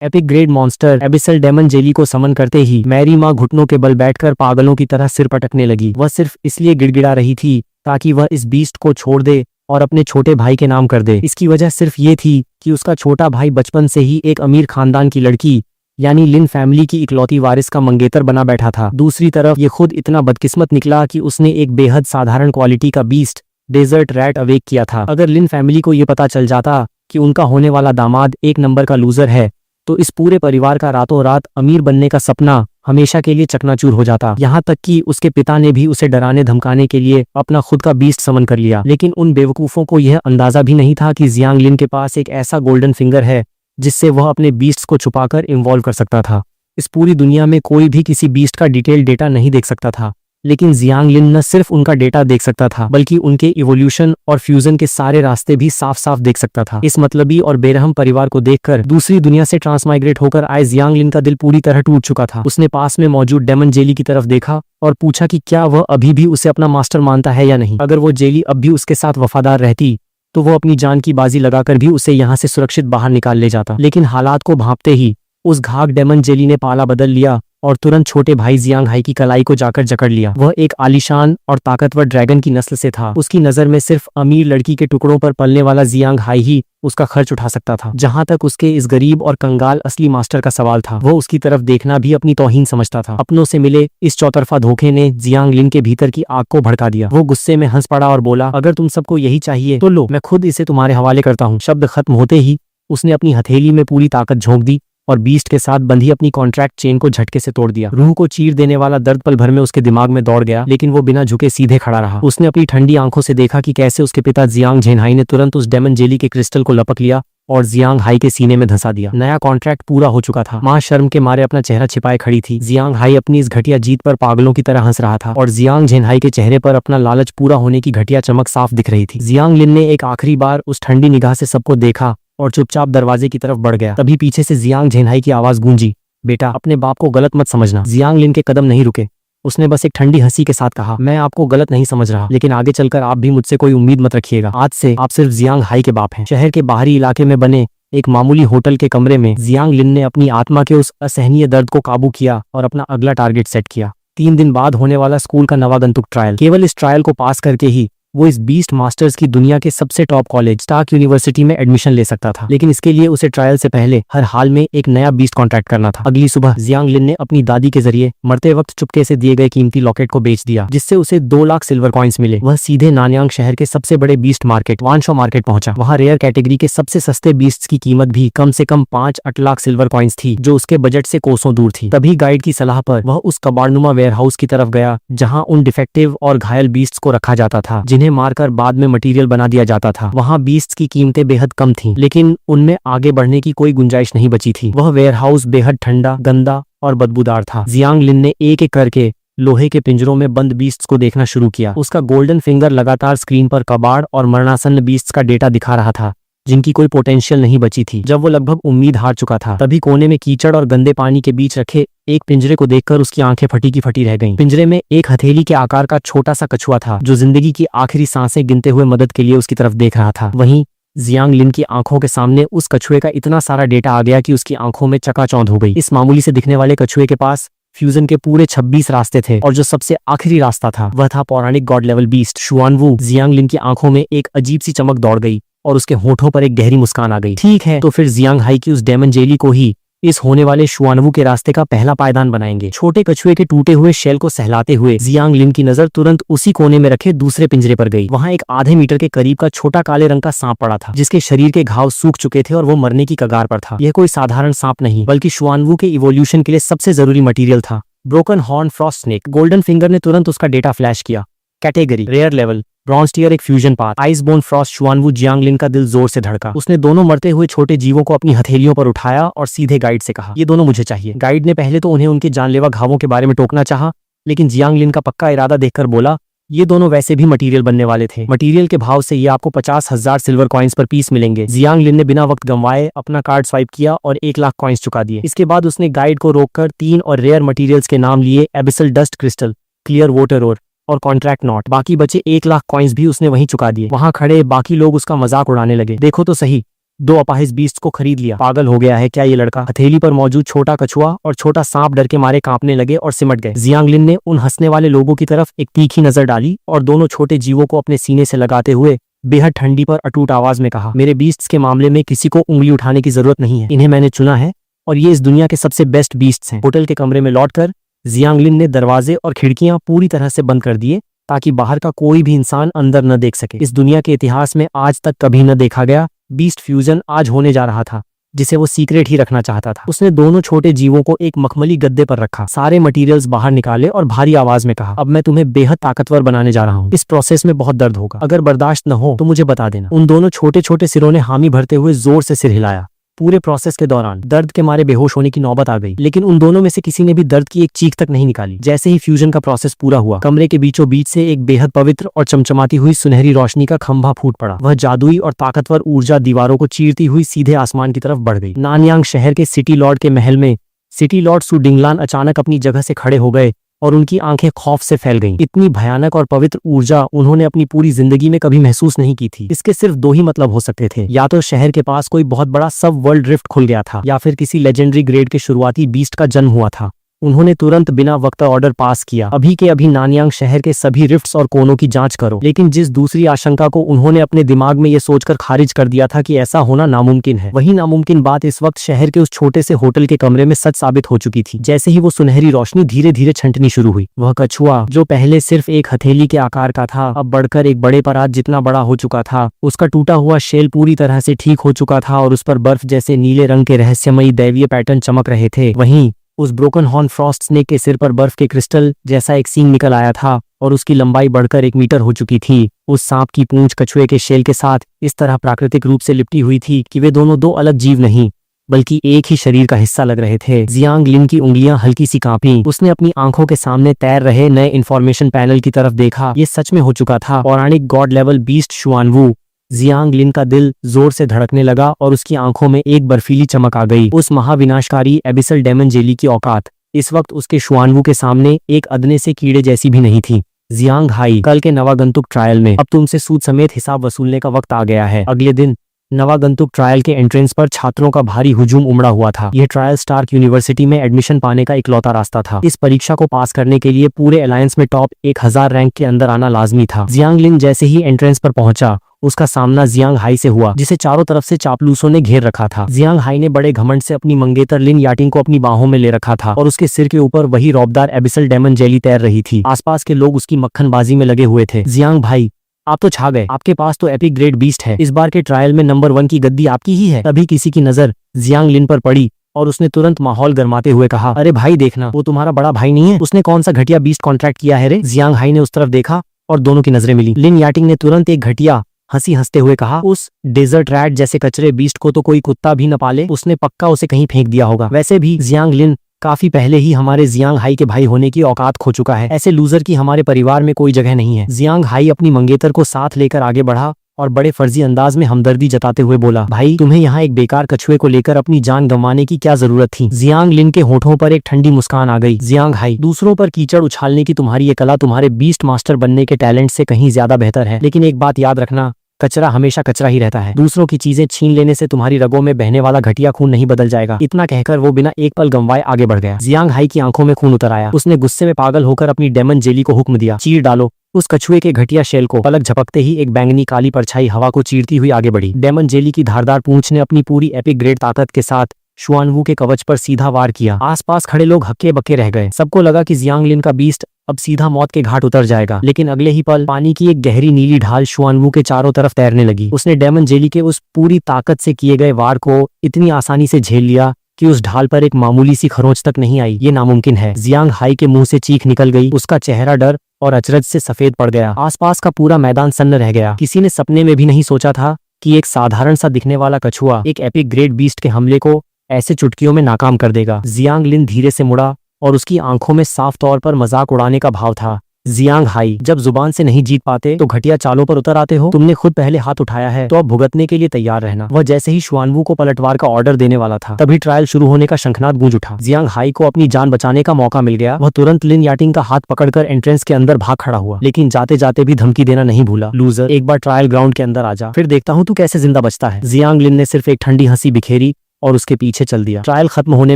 Epic grade monster abyssal demon jelly को summon करते ही Mary माँ घुटनों के बल बैठकर पागलों की तरह सिर पटकने लगी। वह सिर्फ इसलिए गिड़गिड़ा रही थी ताकि वह इस बीस्ट को छोड़ दे और अपने छोटे भाई के नाम कर दे। इसकी वजह सिर्फ ये थी कि उसका छोटा भाई बचपन से ही एक अमीर खानदान की लड़की यानी लिन फैमिली की इकलौती वारिस का मंगेतर बना बैठा था। दूसरी तरफ ये खुद इतना बदकिस्मत निकला कि उसने एक बेहद साधारण क्वालिटी का बीस्ट डेजर्ट रैट अवेक किया था। अगर लिन फैमिली को ये पता चल जाता कि उनका होने वाला दामाद एक नंबर का लूजर है तो इस पूरे परिवार का रातों रात अमीर बनने का सपना हमेशा के लिए चकनाचूर हो जाता। यहाँ तक कि उसके पिता ने भी उसे डराने धमकाने के लिए अपना खुद का बीस्ट समन कर लिया। लेकिन उन बेवकूफों को यह अंदाजा भी नहीं था कि जियांग लिन के पास एक ऐसा गोल्डन फिंगर है जिससे वह अपने बीस्ट्स को छुपाकर इन्वॉल्व कर सकता था। इस पूरी दुनिया में कोई भी किसी बीस्ट का डिटेल डेटा नहीं देख सकता था, लेकिन जियांग लिन न सिर्फ उनका डेटा देख सकता था बल्कि उनके इवोल्यूशन और फ्यूजन के सारे रास्ते भी साफ साफ देख सकता था। इस मतलबी और बेरहम परिवार को देखकर दूसरी दुनिया से ट्रांसमाइग्रेट होकर आए जियांग लिन का दिल पूरी तरह टूट चुका था। उसने पास में मौजूद डेमन जेली की तरफ देखा और पूछा कि क्या वह अभी भी उसे अपना मास्टर मानता है या नहीं। अगर वो जेली अब भी उसके साथ वफादार रहती तो वो अपनी जान की बाजी लगाकर भी उसे यहाँ से सुरक्षित बाहर निकाल ले जाता। लेकिन हालात को भांपते ही उस घाघ डेमन जेली ने पाला बदल लिया और तुरंत छोटे भाई जियांग हाई की कलाई को जाकर जकड़ लिया। वह एक आलीशान और ताकतवर ड्रैगन की नस्ल से था। उसकी नजर में सिर्फ अमीर लड़की के टुकड़ों पर पलने वाला जियांग हाई ही उसका खर्च उठा सकता था। जहां तक उसके इस गरीब और कंगाल असली मास्टर का सवाल था, वो उसकी तरफ देखना भी अपनी तौहीन समझता था। अपनों से मिले इस चौतरफा धोखे ने जियांग लिन के भीतर की आग को भड़का दिया। वो गुस्से में हंस पड़ा और बोला, अगर तुम सबको यही चाहिए तो लो, मैं खुद इसे तुम्हारे हवाले करता हूँ। शब्द खत्म होते ही उसने अपनी हथेली में पूरी ताकत झोंक दी और बीस्ट के साथ बंधी अपनी कॉन्ट्रैक्ट चेन को झटके से तोड़ दिया। रूह को चीर देने वाला दर्द पल भर में उसके दिमाग में दौड़ गया, लेकिन वो बिना झुके सीधे खड़ा रहा। उसने अपनी ठंडी आंखों से देखा कि कैसे उसके पिता जियांग झेनहाई ने तुरंत उस डेमन जेली के क्रिस्टल को लपक लिया और जियांग हाई के सीने में धंसा दिया। नया कॉन्ट्रैक्ट पूरा हो चुका था। मां शर्म के मारे अपना चेहरा छिपाए खड़ी थी। जियांग हाई अपनी इस घटिया जीत पर पागलों की तरह हंस रहा था और जियांग झेनहाई के चेहरे पर अपना लालच पूरा होने की घटिया चमक साफ दिख रही थी। जियांग लिन ने एक आखिरी बार उस ठंडी निगाह से सबको देखा और चुपचाप दरवाजे की तरफ बढ़ गया। तभी पीछे से जियांग झेनहाई की आवाज गूंजी, बेटा अपने बाप को गलत मत समझना। जियांग लिन के कदम नहीं रुके। उसने बस एक ठंडी हंसी के साथ कहा, मैं आपको गलत नहीं समझ रहा, लेकिन आगे चलकर आप भी मुझसे कोई उम्मीद मत रखिएगा। आज से आप सिर्फ जियांग हाई के बाप हैं। शहर के बाहरी इलाके में बने एक मामूली होटल के कमरे में जियांग लिन ने अपनी आत्मा के उस असहनीय दर्द को काबू किया और अपना अगला टारगेट सेट किया। 3 दिन बाद होने वाला स्कूल का नवागंतुक ट्रायल। केवल इस ट्रायल को पास करके ही वो इस बीस्ट मास्टर्स की दुनिया के सबसे टॉप कॉलेज स्टार्क यूनिवर्सिटी में एडमिशन ले सकता था। लेकिन इसके लिए उसे ट्रायल से पहले हर हाल में एक नया बीस्ट कॉन्ट्रैक्ट करना था। अगली सुबह जियांग लिन ने अपनी दादी के जरिए मरते वक्त चुपके से दिए गए कीमती लॉकेट को बेच दिया, जिससे उसे 2 लाख सिल्वर कॉइन्स मिले। वह सीधे नानयांग शहर के सबसे बड़े बीस्ट मार्केट वानशो मार्केट पहुंचा। वहाँ रेयर कैटेगरी के सबसे सस्ते बीस्ट्स की कीमत भी कम से कम 5 लाख सिल्वर कॉइन्स थी, जो उसके बजट से कोसों दूर थी। तभी गाइड की सलाह पर वह उस कबाड़नुमा वेयरहाउस की तरफ गया जहाँ उन डिफेक्टिव और घायल बीस्ट्स को रखा जाता था, जिन्हें मारकर बाद में मटेरियल बना दिया जाता था। वहाँ बीस्ट्स की कीमतें बेहद कम थीं, लेकिन उनमें आगे बढ़ने की कोई गुंजाइश नहीं बची थी। वह वेयरहाउस बेहद ठंडा, गंदा और बदबूदार था। जियांग लिन ने एक एक करके लोहे के पिंजरों में बंद बीस्ट्स को देखना शुरू किया। उसका गोल्डन फिंगर लगातार स्क्रीन पर कबाड़ और मरणासन्न बीस्ट्स का डेटा दिखा रहा था, जिनकी कोई पोटेंशियल नहीं बची थी। जब वो लगभग उम्मीद हार चुका था, तभी कोने में कीचड़ और गंदे पानी के बीच रखे एक पिंजरे को देखकर उसकी आंखें फटी की फटी रह गईं। पिंजरे में एक हथेली के आकार का छोटा सा कछुआ था, जो जिंदगी की आखिरी सांसें गिनते हुए मदद के लिए उसकी तरफ देख रहा था। वहीं जियांग लिन की आंखों के सामने उस कछुए का इतना सारा डेटा आ गया कि उसकी आंखों में चकाचौंध हो गई। इस मामूली से दिखने वाले कछुए के पास फ्यूजन के पूरे 26 रास्ते थे और जो सबसे आखिरी रास्ता था वह था पौराणिक गॉड लेवल बीस्ट शुआनवू। जियांग लिन की आंखों में एक अजीब सी चमक दौड़ गई और उसके होठों पर एक गहरी मुस्कान आ गई। ठीक है, तो फिर जियांग हाई की उस डेमन जेली को ही इस होने वाले शुआनवू के रास्ते का पहला पायदान बनाएंगे। छोटे कछुए के टूटे हुए शेल को सहलाते हुए जियांग लिन की नजर तुरंत उसी कोने में रखे दूसरे पिंजरे पर गई। वहाँ एक आधे मीटर के करीब का छोटा काले रंग का सांप पड़ा था, जिसके शरीर के घाव सूख चुके थे और वो मरने की कगार पर था। यह कोई साधारण सांप नहीं, बल्कि शुआनवू के इवोल्यूशन के लिए सबसे जरूरी मटीरियल था, broken horn frost snake. Golden finger ने तुरंत उसका डेटा फ्लैश किया। Category rare level, bronze tier, एक fusion path, icebone frost. Xuanwu Jiang Lin का दिल जोर से धड़का। उसने दोनों मरते हुए छोटे जीवों को अपनी हथेलियों पर उठाया और सीधे गाइड से कहा, ये दोनों मुझे चाहिए। गाइड ने पहले तो उन्हें उनके जानलेवा घावों के बारे में टोकना चाहा, लेकिन जियांग लिन का पक्का इरादा देखकर बोला, ये दोनों वैसे भी मटेरियल बनने वाले थे। मटेरियल के भाव से ये आपको 50,000 सिल्वर कॉइन्स पर पीस मिलेंगे। जियांग लिन ने बिना वक्त गंवाए अपना कार्ड स्वाइप किया और 1 लाख कॉइन्स चुका दिए। इसके बाद उसने गाइड को रोककर 3 और रेयर मटेरियल्स के नाम लिए, abyssal dust crystal, clear water और कॉन्ट्रैक्ट नॉट। बाकी बचे 1 लाख कॉइन्स भी उसने वहीं चुका दिए। वहां खड़े बाकी लोग उसका मजाक उड़ाने लगे। देखो तो सही, दो अपाहिज बीस्ट को खरीद लिया। पागल हो गया है क्या ये लड़का? हथेली पर मौजूद छोटा कछुआ और छोटा सांप डर के मारे कांपने लगे और सिमट गए। जियांग लिन ने उन हंसने वाले लोगों की तरफ एक तीखी नजर डाली और दोनों छोटे जीवों को अपने सीने से लगाते हुए बेहद ठंडी पर अटूट आवाज में कहा, मेरे बीस्ट्स के मामले में किसी को उंगली उठाने की जरूरत नहीं है। इन्हें मैंने चुना है और ये इस दुनिया के सबसे बेस्ट बीस्ट्स हैं। होटल के कमरे में लौटकर जियांग लिन ने दरवाजे और खिड़कियां पूरी तरह से बंद कर दिए ताकि बाहर का कोई भी इंसान अंदर न देख सके। इस दुनिया के इतिहास में आज तक कभी न देखा गया बीस्ट फ्यूजन आज होने जा रहा था, जिसे वो सीक्रेट ही रखना चाहता था। उसने दोनों छोटे जीवों को एक मखमली गद्दे पर रखा, सारे मटेरियल्स बाहर निकाले और भारी आवाज में कहा, अब मैं तुम्हें बेहद ताकतवर बनाने जा रहा हूँ। इस प्रोसेस में बहुत दर्द होगा, अगर बर्दाश्त न हो तो मुझे बता देना। उन दोनों छोटे छोटे सिरों ने हामी भरते हुए जोर से सिर हिलाया। पूरे प्रोसेस के दौरान दर्द के मारे बेहोश होने की नौबत आ गई, लेकिन उन दोनों में से किसी ने भी दर्द की एक चीख तक नहीं निकाली। जैसे ही फ्यूजन का प्रोसेस पूरा हुआ, कमरे के बीचों बीच से एक बेहद पवित्र और चमचमाती हुई सुनहरी रोशनी का खंभा फूट पड़ा। वह जादुई और ताकतवर ऊर्जा दीवारों को चीरती हुई सीधे आसमान की तरफ बढ़ गई। नानयांग शहर के सिटी लॉर्ड के महल में सिटी लॉर्ड सु डिंगलान अचानक अपनी जगह से खड़े हो गए और उनकी आंखें खौफ से फैल गईं। इतनी भयानक और पवित्र ऊर्जा उन्होंने अपनी पूरी जिंदगी में कभी महसूस नहीं की थी। इसके सिर्फ दो ही मतलब हो सकते थे, या तो शहर के पास कोई बहुत बड़ा सब वर्ल्ड रिफ्ट खुल गया था, या फिर किसी लेजेंडरी ग्रेड के शुरुआती बीस्ट का जन्म हुआ था। उन्होंने तुरंत बिना वक्त ऑर्डर पास किया, अभी के अभी नानयांग शहर के सभी रिफ्ट्स और कोनों की जांच करो। लेकिन जिस दूसरी आशंका को उन्होंने अपने दिमाग में ये सोचकर खारिज कर दिया था कि ऐसा होना नामुमकिन है, वही नामुमकिन बात इस वक्त शहर के उस छोटे से होटल के कमरे में सच साबित हो चुकी थी। जैसे ही वो सुनहरी रोशनी धीरे धीरे छंटनी शुरू हुई, वह कछुआ जो पहले सिर्फ एक हथेली के आकार का था, अब बढ़कर एक बड़े परात जितना बड़ा हो चुका था। उसका टूटा हुआ शेल पूरी तरह से ठीक हो चुका था और उस पर बर्फ जैसे नीले रंग के रहस्यमयी दैवीय पैटर्न चमक रहे थे। वहीं उस ब्रोकन हॉर्न फ्रॉस्ट स्नेक के सिर पर बर्फ के क्रिस्टल जैसा एक सींग निकल आया था और उसकी लंबाई बढ़कर 1 मीटर हो चुकी थी। उस सांप की पूंछ कछुए के शेल के साथ इस तरह प्राकृतिक रूप से लिपटी हुई थी कि वे दोनों दो अलग जीव नहीं बल्कि एक ही शरीर का हिस्सा लग रहे थे। जियांग लिन की उंगलियां हल्की सी कांपी। उसने अपनी आंखों के सामने तैर रहे नए इंफॉर्मेशन पैनल की तरफ देखा। ये सच में हो चुका था। पौराणिक God level beast शुआनवू। Jiang Lin का दिल जोर से धड़कने लगा और उसकी आंखों में एक बर्फीली चमक आ गई। उस महाविनाशकारी एबिसल डेमन जेली की औकात इस वक्त उसके शुआनवू के सामने एक अदने से कीड़े जैसी भी नहीं थी। जियांग हाई, कल के नवागंतुक ट्रायल में अब तुमसे सूद समेत हिसाब वसूलने का वक्त आ गया है। अगले दिन नवागंतुक ट्रायल के एंट्रेंस पर छात्रों का भारी हुजूम उमड़ा हुआ था। यह ट्रायल स्टार्क यूनिवर्सिटी में एडमिशन पाने का इकलौता रास्ता था। इस परीक्षा को पास करने के लिए पूरे अलायंस में टॉप 1000 रैंक के अंदर आना लाजमी था। जियांग लिन जैसे ही एंट्रेंस पर पहुंचा, उसका सामना जियांग हाई से हुआ, जिसे चारों तरफ से चापलूसों ने घेर रखा था। जियांग हाई ने बड़े घमंड से अपनी मंगेतर लिन याटिंग को अपनी बाहों में ले रखा था और उसके सिर के ऊपर वही रौबदार एबिसल डेमन जेली तैर रही थी। आसपास के लोग उसकी मक्खनबाजी में लगे हुए थे। जियांग भाई, आप तो छा गए, आपके पास तो एपिक ग्रेड बीस्ट है। इस बार के ट्रायल में नंबर 1 की गद्दी आपकी ही है। तभी किसी की नजर जियांग लिन पर पड़ी और उसने तुरंत माहौल गरमाते हुए कहा, अरे भाई देखना, वो तुम्हारा बड़ा भाई नहीं है? उसने कौन सा घटिया बीस्ट कॉन्ट्रैक्ट किया है रे? जियांग हाई ने उस तरफ देखा और दोनों की नजरें मिली। लिन याटिंग ने तुरंत एक घटिया हंसी हंसते हुए कहा, उस डेजर्ट रैट जैसे कचरे बीस्ट को तो कोई कुत्ता भी न पाले, उसने पक्का उसे कहीं फेंक दिया होगा। वैसे भी जियांग लिन काफी पहले ही हमारे जियांग हाई के भाई होने की औकात खो चुका है। ऐसे लूजर की हमारे परिवार में कोई जगह नहीं है। जियांग हाई अपनी मंगेतर को साथ लेकर आगे बढ़ा और बड़े फर्जी अंदाज में हमदर्दी जताते हुए बोला, भाई तुम्हें यहाँ एक बेकार कछुए को लेकर अपनी जान गंवाने की क्या जरूरत थी? जियांग लिन के होठों पर एक ठंडी मुस्कान आ गई। जियांग हाई, दूसरों पर कीचड़ उछालने की तुम्हारी ये कला तुम्हारे बीस्ट मास्टर बनने के टैलेंट से कहीं ज्यादा बेहतर है। लेकिन एक बात याद रखना, कचरा हमेशा कचरा ही रहता है। दूसरों की चीजें छीन लेने से तुम्हारी रगों में बहने वाला घटिया खून नहीं बदल जाएगा। इतना कहकर वो बिना एक पल गंवाए आगे बढ़ गया। जियांग हाई की आंखों में खून उतर आया। उसने गुस्से में पागल होकर अपनी डेमन जेली को हुक्म दिया, चीर डालो। उस कछुए के घटिया शेल को पलक झपकते ही एक बैंगनी काली परछाई हवा को चीरती हुई आगे बढ़ी। डेमन जेली की धारदार पूंछ ने अपनी पूरी एपिक ग्रेड ताकत के साथ शुआनवू के कवच पर सीधा वार किया। आसपास खड़े लोग हक्के बक्के रह गए। सबको लगा कि जियांग लिन का बीस्ट अब सीधा मौत के घाट उतर जाएगा। लेकिन अगले ही पल पानी की एक गहरी नीली ढाल शुआनवू के चारों तरफ तैरने लगी। उसने डेमन जेली के उस पूरी ताकत से किए गए वार को इतनी आसानी से झेल लिया कि उस ढाल पर एक मामूली सी खरोंच तक नहीं आई। ये नामुमकिन है। जियांग हाई के मुंह से चीख निकल गई। उसका चेहरा डर और अचरज से सफेद पड़ गया। आसपास का पूरा मैदान सन्न रह गया। किसी ने सपने में भी नहीं सोचा था कि एक साधारण सा दिखने वाला कछुआ एक एपिक ग्रेड बीस्ट के हमले को ऐसे चुटकियों में नाकाम कर देगा। जियांग लिन धीरे से मुड़ा और उसकी आंखों में साफ तौर पर मजाक उड़ाने का भाव था। जियांग हाई, जब जुबान से नहीं जीत पाते तो घटिया चालों पर उतर आते हो। तुमने खुद पहले हाथ उठाया है तो अब भुगतने के लिए तैयार रहना। वह जैसे ही शुआनवू को पलटवार का ऑर्डर देने वाला था तभी ट्रायल शुरू होने का शंखनाद गूंज उठा। जियांग हाई को अपनी जान बचाने का मौका मिल गया। वह तुरंत लिन याटिंग का हाथ पकड़कर एंट्रेंस के अंदर भाग खड़ा हुआ, लेकिन जाते जाते भी धमकी देना नहीं भूला। लूजर, एक बार ट्रायल ग्राउंड के अंदर आ जा, फिर देखता हूँ तू कैसे जिंदा बचता है। जियांग लिन ने सिर्फ एक ठंडी हंसी बिखेरी और उसके पीछे चल दिया। ट्रायल खत्म होने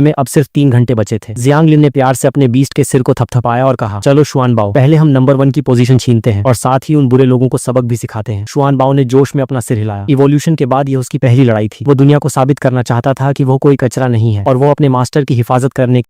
में अब सिर्फ 3 घंटे बचे थे। जियांग लिन ने प्यार से अपने बीस्ट के सिर को थपथपाया और कहा, चलो शुआन बाओ, पहले हम नंबर 1 की पोजीशन छीनते हैं और साथ ही उन बुरे लोगों को सबक भी सिखाते हैं। शुआन बाओ ने जोश में अपना सिर हिलाया। इवोल्यूशन के बाद यह उसकी पहली लड़ाई थी। वो दुनिया को साबित करना चाहता था कि वो कोई कचरा नहीं है और वो अपने मास्टर की हिफाजत करने